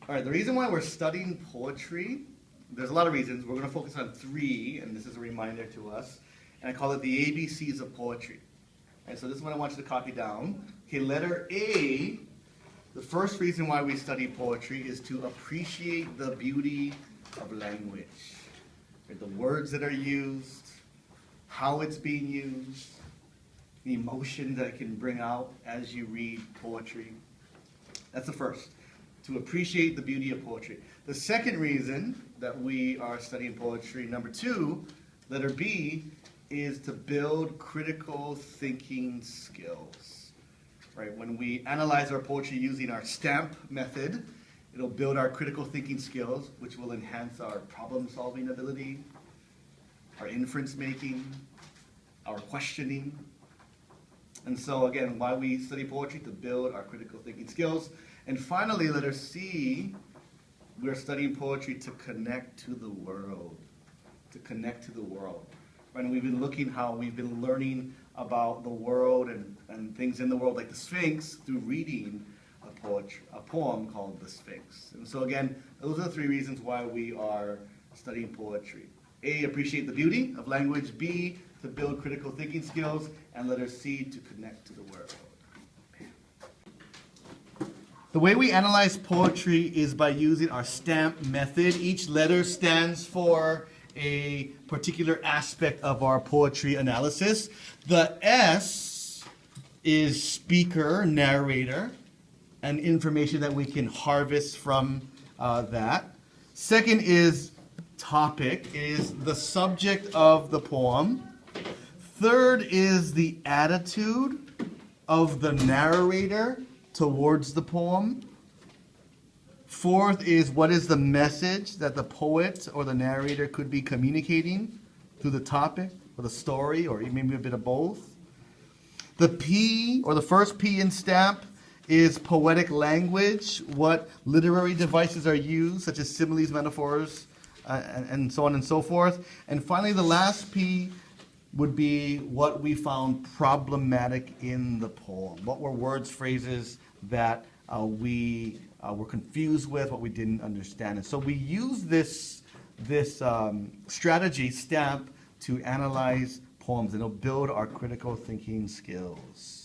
All right, the reason why we're studying poetry, there's a lot of reasons. We're going to focus on three, and this is a reminder to us. And I call it the ABCs of poetry. And so this is what I want you to copy down. Okay, letter A, the first reason why we study poetry is to appreciate the beauty of language. Right, the words that are used, how it's being used, the emotion that it can bring out as you read poetry. That's the first, to appreciate the beauty of poetry. The second reason that we are studying poetry, number two, letter B, is to build critical thinking skills. Right? When we analyze our poetry using our STAMP method, it'll build our critical thinking skills, which will enhance our problem-solving ability, our inference making, our questioning. And so again, why we study poetry? To build our critical thinking skills. And finally, letter C, we're studying poetry to connect to the world. To connect to the world. Right? And we've been learning about the world and things in the world, like the Sphinx, through reading a poem called The Sphinx. And so again, those are the three reasons why we are studying poetry. A, appreciate the beauty of language. B, to build critical thinking skills. And letter C, to connect to the world. The way we analyze poetry is by using our STAMP method. Each letter stands for a particular aspect of our poetry analysis. The S is speaker, narrator, and information that we can harvest from that. Second is topic, is the subject of the poem. Third is the attitude of the narrator towards the poem. Fourth is what is the message that the poet or the narrator could be communicating through the topic or the story, or maybe a bit of both. The P, or the first P in STAMP, is poetic language, what literary devices are used, such as similes, metaphors, and so on and so forth. And finally, the last P would be what we found problematic in the poem. What were words, phrases that we were confused with, what we didn't understand. And so we use this strategy, STAMP, to analyze poems, and it'll build our critical thinking skills.